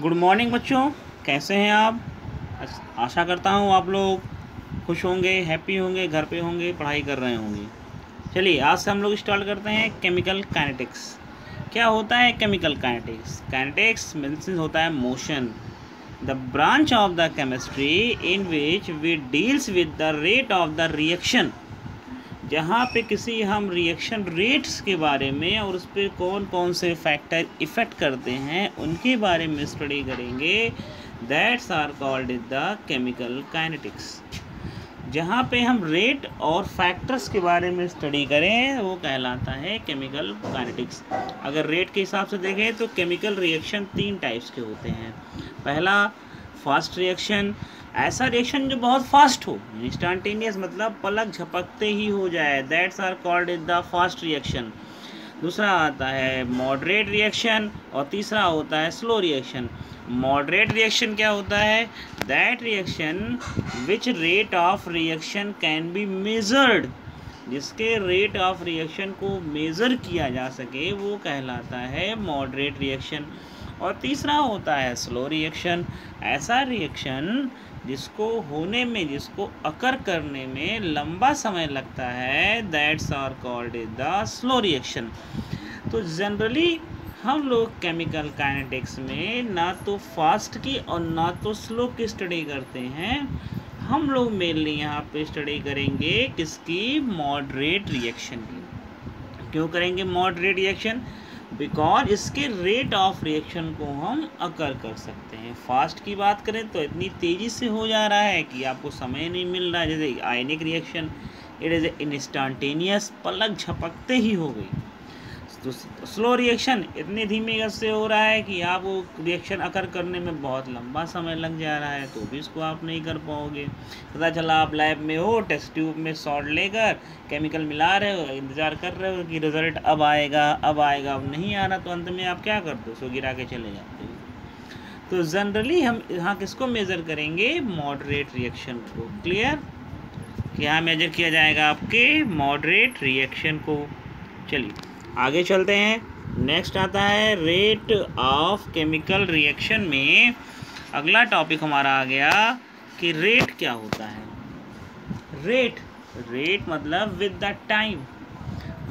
Good morning बच्चों, कैसे हैं आप। आशा करता हूँ आप लोग खुश होंगे, हैप्पी होंगे, घर पे होंगे, पढ़ाई कर रहे होंगे। चलिए आज से हम लोग स्टार्ट करते हैं केमिकल काइनेटिक्स। क्या होता है केमिकल काइनेटिक्स? काइनेटिक्स मीन्स होता है motion, the branch of the chemistry in which we deals with the rate of the reaction. जहाँ पे किसी हम रिएक्शन रेट्स के बारे में और उस पर कौन कौन से फैक्टर इफ़ेक्ट करते हैं उनके बारे में स्टडी करेंगे। That's are called the chemical kinetics. जहाँ पे हम रेट और फैक्टर्स के बारे में स्टडी करें वो कहलाता है केमिकल काइनेटिक्स। अगर रेट के हिसाब से देखें तो केमिकल रिएक्शन 3 टाइप्स के होते हैं। पहला फास्ट रिएक्शन, ऐसा रिएक्शन जो बहुत फास्ट हो, इंस्टेंटेनियस मतलब पलक झपकते ही हो जाए, that's are called the fast reaction. दूसरा आता है मॉडरेट रिएक्शन और तीसरा होता है स्लो रिएक्शन। मॉडरेट रिएक्शन क्या होता है? That reaction which rate of reaction can be measured, जिसके रेट ऑफ रिएक्शन को मेज़र किया जा सके वो कहलाता है मॉडरेट रिएक्शन। और तीसरा होता है स्लो रिएक्शन, ऐसा रिएक्शन जिसको होने में, जिसको अकर करने में लंबा समय लगता है, that's are called the slow reaction. तो जनरली हम लोग केमिकल काइनेटिक्स में ना तो फास्ट की और ना तो स्लो की स्टडी करते हैं। हम लोग मेनली यहाँ पे स्टडी करेंगे किसकी? मॉडरेट रिएक्शन की। क्यों करेंगे मॉडरेट रिएक्शन? बिकॉज इसके रेट ऑफ रिएक्शन को हम अकर कर सकते हैं। फास्ट की बात करें तो इतनी तेज़ी से हो जा रहा है कि आपको समय नहीं मिल रहा है। जैसे आयनिक रिएक्शन, इट इज़ इंस्टेंटेनियस, पलक झपकते ही हो गई। तो स्लो रिएक्शन इतनी धीमी गति से हो रहा है कि आप वो रिएक्शन अकर करने में बहुत लंबा समय लग जा रहा है, तो भी इसको आप नहीं कर पाओगे। पता चला आप लैब में हो, टेस्ट ट्यूब में सॉल्ट लेकर केमिकल मिला रहे हो, इंतज़ार कर रहे हो कि रिज़ल्ट अब आएगा, अब नहीं आ रहा, तो अंत में आप क्या करते हो? उसको गिरा के चले जाते हो। तो जनरली हम यहाँ किसको मेज़र करेंगे? मॉडरेट रिएक्शन को। क्लियर? यहाँ मेजर किया जाएगा आपके मॉडरेट रिएक्शन को। चलिए आगे चलते हैं। नेक्स्ट आता है रेट ऑफ केमिकल रिएक्शन में अगला टॉपिक हमारा आ गया कि रेट क्या होता है। रेट मतलब विद द टाइम,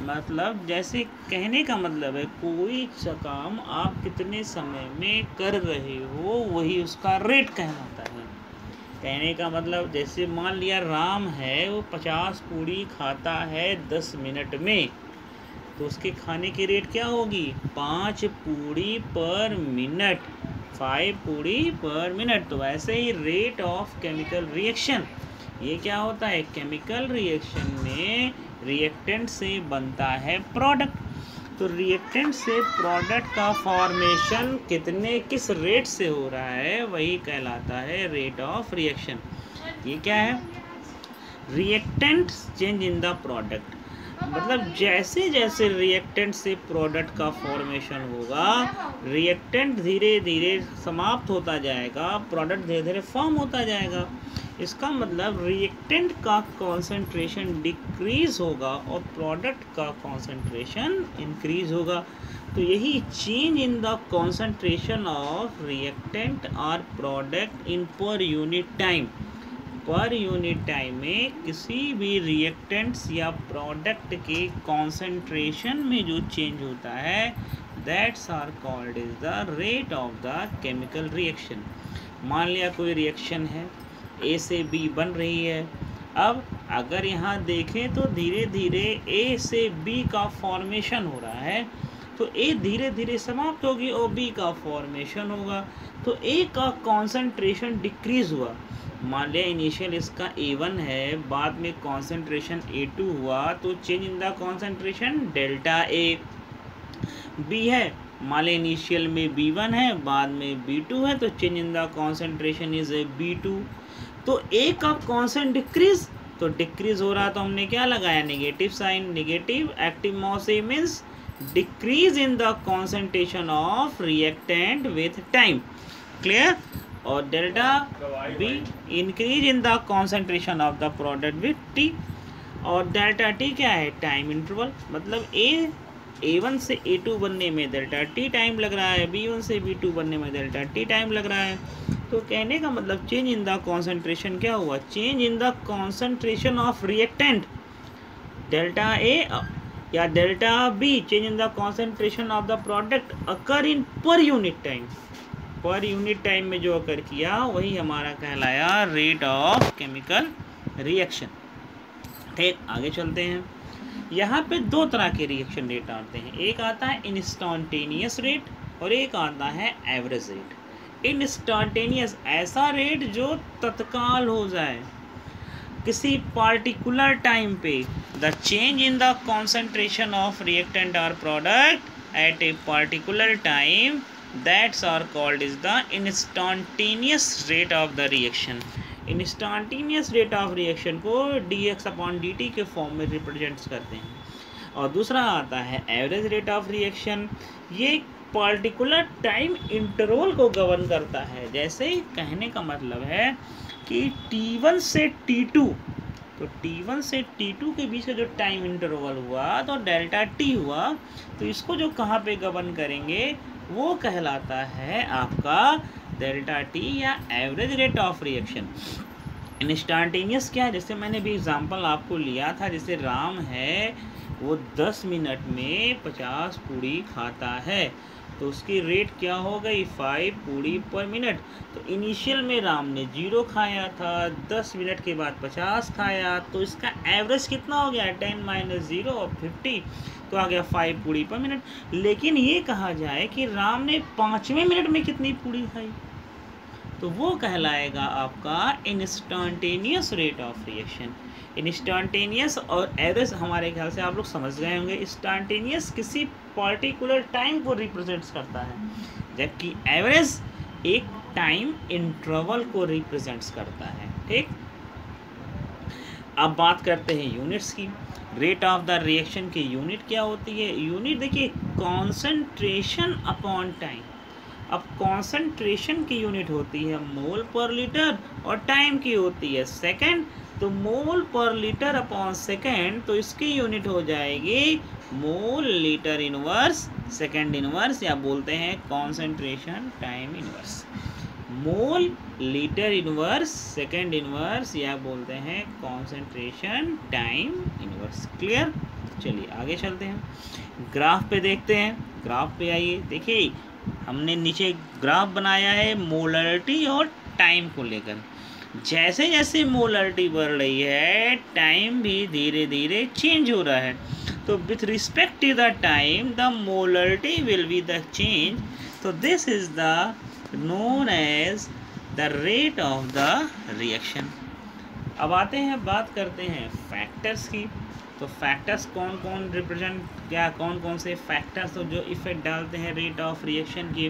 मतलब जैसे कहने का मतलब है कोई काम आप कितने समय में कर रहे हो वही उसका रेट कहलाता है। कहने का मतलब जैसे मान लिया राम है, वो 50 पूड़ी खाता है 10 मिनट में, तो उसके खाने की रेट क्या होगी? 5 पूड़ी पर मिनट, 5 पूड़ी पर मिनट। तो ऐसे ही रेट ऑफ केमिकल रिएक्शन, ये क्या होता है? केमिकल रिएक्शन में रिएक्टेंट से बनता है प्रोडक्ट, तो रिएक्टेंट से प्रोडक्ट का फॉर्मेशन किस रेट से हो रहा है वही कहलाता है रेट ऑफ रिएक्शन। ये क्या है? Reactant change in the product, मतलब जैसे जैसे रिएक्टेंट से प्रोडक्ट का फॉर्मेशन होगा, रिएक्टेंट धीरे धीरे समाप्त होता जाएगा, प्रोडक्ट धीरे धीरे फॉर्म होता जाएगा। इसका मतलब रिएक्टेंट का कॉन्सेंट्रेशन डिक्रीज होगा और प्रोडक्ट का कॉन्सेंट्रेशन इंक्रीज होगा। तो यही change in the concentration of reactant और product in per unit time, per unit time में किसी भी रिएक्टेंट्स या प्रोडक्ट के कॉन्सेंट्रेशन में जो चेंज होता है, that's are called is the rate of the chemical reaction. मान लिया कोई रिएक्शन है, ए से बी बन रही है। अब अगर यहाँ देखें तो धीरे धीरे ए से बी का फॉर्मेशन हो रहा है, तो ए धीरे धीरे समाप्त होगी और बी का फॉर्मेशन होगा, तो ए का कॉन्सेंट्रेशन डिक्रीज हुआ। मान लिया इनिशियल इसका A1 है, बाद में कॉन्सेंट्रेशन A2 हुआ, तो change in the concentration delta A. B है, मान लिया इनिशियल में B1 है, बाद में B2 है, तो change in the concentration is B2। तो ए का कॉन्सेंट डिक्रीज, तो डिक्रीज हो रहा, तो हमने क्या लगाया? Negative sign. Negative active mass A means decrease in the concentration of reactant with time. Clear? और delta B increase in the concentration of the product with T. और डेल्टा टी क्या है? टाइम इंटरवल, मतलब ए A1 से A2 बनने में delta T time लग रहा है, B1 से B2 बनने में डेल्टा टी टाइम लग रहा है। तो कहने का मतलब चेंज इन द कॉन्सेंट्रेशन क्या हुआ, change in the concentration of reactant delta A या delta B, change in the concentration of the product occur in per unit time. Per unit time में जो अकर किया वही हमारा कहलाया रेट ऑफ केमिकल रिएक्शन। ठीक, आगे चलते हैं। यहाँ पे दो तरह के रिएक्शन रेट आते हैं, एक आता है इंस्टेंटेनियस रेट और एक आता है एवरेज रेट। इंस्टेंटेनियस ऐसा रेट जो तत्काल हो जाए किसी पार्टिकुलर टाइम पे, the change in the concentration of reactant और product at a particular time, that's are called is the instantaneous rate of the reaction. Instantaneous rate of reaction को dx/dt के फॉर्म में रिप्रेजेंट करते हैं। और दूसरा आता है एवरेज रेट ऑफ रिएक्शन, ये पार्टिकुलर टाइम इंटरवल को गवर्न करता है। जैसे कहने का मतलब है कि T1 से T2, तो T1 से T2 के बीच का जो टाइम इंटरवल हुआ तो डेल्टा T हुआ, तो इसको जो कहाँ पे गवर्न करेंगे वो कहलाता है आपका डेल्टा टी या average rate of reaction. Instantaneous क्या है, जैसे मैंने भी एग्जांपल आपको लिया था, जैसे राम है वो 10 मिनट में 50 पूड़ी खाता है, तो उसकी रेट क्या हो गई 5 पूड़ी पर मिनट। तो इनिशियल में राम ने 0 खाया था, 10 मिनट के बाद 50 खाया, तो इसका एवरेज कितना हो गया 10 - 0 और 50, तो आ गया 5 पूड़ी पर मिनट। लेकिन ये कहा जाए कि राम ने 5वें मिनट में कितनी पूड़ी खाई, तो वो कहलाएगा आपका instantaneous rate of reaction. Instantaneous और एवरेज हमारे ख्याल से आप लोग समझ गए होंगे। इंस्टेंटेनियस किसी पर्टिकुलर टाइम को रिप्रेजेंट्स करता है, जबकि एवरेज एक टाइम इंटरवल को रिप्रेजेंट्स करता है। ठीक, अब बात करते हैं यूनिट्स की। रेट ऑफ द रिएक्शन की यूनिट क्या होती है, यूनिट देखिए कॉन्सेंट्रेशन अपॉन टाइम। अब कॉन्सेंट्रेशन की यूनिट होती है मोल पर लीटर और टाइम की होती है सेकंड, तो मोल पर लीटर अपॉन सेकंड, तो इसकी यूनिट हो जाएगी mole litre inverse second inverse, या बोलते हैं concentration time inverse. Mole litre inverse second inverse, या बोलते हैं कॉन्सेंट्रेशन टाइम इनवर्स। क्लियर, चलिए आगे चलते हैं। ग्राफ पे देखते हैं, ग्राफ पे आइए। देखिए हमने नीचे ग्राफ बनाया है मोलरिटी और टाइम को लेकर। जैसे जैसे मोलरिटी बढ़ रही है टाइम भी धीरे धीरे चेंज हो रहा है, तो with respect to the time the molarity will be the change, तो this is the known as the rate of the reaction. अब आते हैं, बात करते हैं फैक्टर्स की। तो फैक्टर्स कौन कौन रिप्रेजेंट, क्या कौन कौन से फैक्टर्स तो जो इफेक्ट डालते हैं रेट ऑफ रिएक्शन की।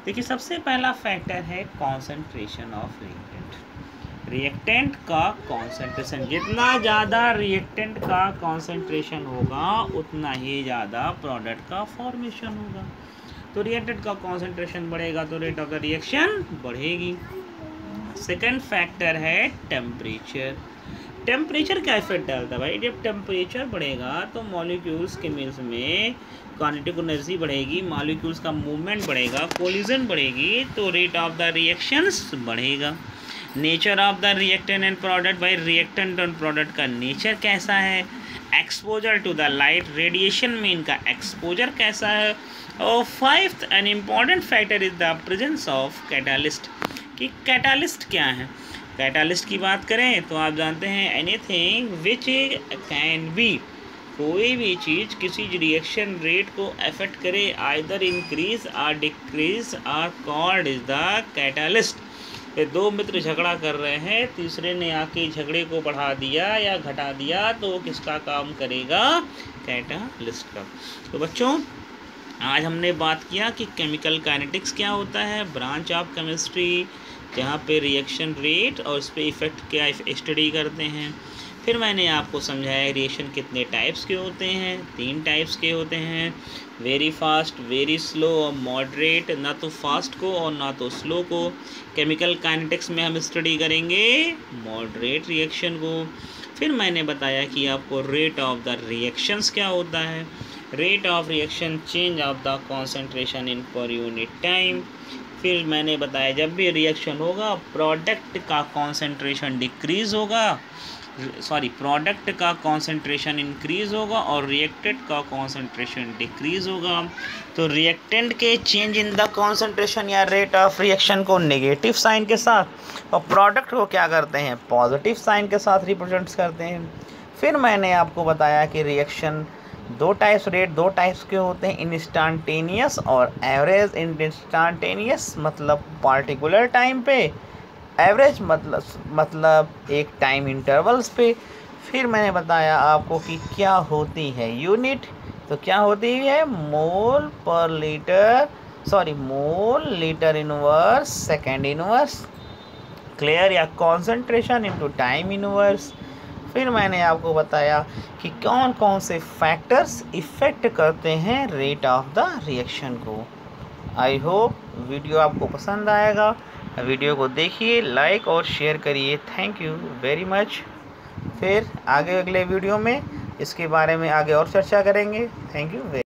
देखिए सबसे पहला फैक्टर है कॉन्सेंट्रेशन ऑफ रिएक्टेंट। रिएक्टेंट का कॉन्सेंट्रेशन, जितना ज़्यादा रिएक्टेंट का कॉन्सेंट्रेशन होगा उतना ही ज़्यादा प्रोडक्ट का फॉर्मेशन होगा। तो रिएक्टेंट का कॉन्सेंट्रेशन बढ़ेगा तो रेट ऑफ द रिएक्शन बढ़ेगी। सेकंड फैक्टर है टेम्परेचर। टेम्परेचर क्या इफेक्ट डालता है भाई, जब टेम्परेचर बढ़ेगा तो मॉलिक्यूल्स के मिल्स में काइनेटिक एनर्जी बढ़ेगी, मॉलिक्यूल्स का मूवमेंट बढ़ेगा, कोलिजन बढ़ेगी, तो रेट ऑफ द रिएक्शंस बढ़ेगा। Nature of the reactant and product, भाई रिएक्टेंट और प्रोडक्ट का नेचर कैसा है, exposure to the light, radiation में इनका एक्सपोजर कैसा है। और fifth an important factor is the presence of catalyst, कि कैटालिस्ट क्या है। कैटालिस्ट की बात करें तो आप जानते हैं एनीथिंग विच कैन बी, कोई भी चीज़ किसी रिएक्शन रेट को अफेक्ट करे, आइदर इंक्रीज और decrease are called is the catalyst. ये दो मित्र झगड़ा कर रहे हैं, तीसरे ने आके झगड़े को बढ़ा दिया या घटा दिया, तो वो किसका काम करेगा, कैटालिस्ट का। तो बच्चों आज हमने बात किया कि केमिकल काइनेटिक्स क्या होता है, ब्रांच ऑफ केमिस्ट्री, जहाँ पे रिएक्शन रेट और उस पर इफ़ेक्ट क्या स्टडी करते हैं। फिर मैंने आपको समझाया रिएक्शन कितने टाइप्स के होते हैं, 3 टाइप्स के होते हैं, वेरी फास्ट, वेरी स्लो और मॉडरेट, ना तो फास्ट को और ना तो स्लो को। केमिकल काइनेटिक्स में हम स्टडी करेंगे मॉडरेट रिएक्शन को। फिर मैंने बताया कि आपको रेट ऑफ द रिएक्शंस क्या होता है, rate of reaction change of the concentration in per unit time. फिर मैंने बताया जब भी रिएक्शन होगा प्रोडक्ट का कॉन्सेंट्रेशन डिक्रीज़ होगा, प्रोडक्ट का कॉन्सेंट्रेशन इंक्रीज़ होगा और रिएक्टेड का कॉन्सेंट्रेशन डिक्रीज़ होगा। तो रिएक्टेंट के चेंज इन द कॉन्सेंट्रेशन या रेट ऑफ रिएक्शन को नेगेटिव साइन के साथ और प्रोडक्ट को क्या करते हैं पॉजिटिव साइन के साथ रिप्रेजेंट करते हैं। फिर मैंने आपको बताया कि रिएक्शन दो टाइप्स के होते हैं, इंस्टेंटेनियस और एवरेज। इंस्टेंटेनियस मतलब पार्टिकुलर टाइम पे, एवरेज मतलब एक टाइम इंटरवल्स पे। फिर मैंने बताया आपको कि क्या होती है यूनिट, तो क्या होती है mole litre inverse second inverse, clear, या कॉन्सेंट्रेशन इनटू टाइम इनवर्स। फिर मैंने आपको बताया कि कौन कौन से फैक्टर्स इफ़ेक्ट करते हैं रेट ऑफ द रिएक्शन को। आई होप वीडियो आपको पसंद आएगा। वीडियो को देखिए, लाइक और शेयर करिए। Thank you very much. फिर आगे अगले वीडियो में इसके बारे में आगे और चर्चा करेंगे। Thank you very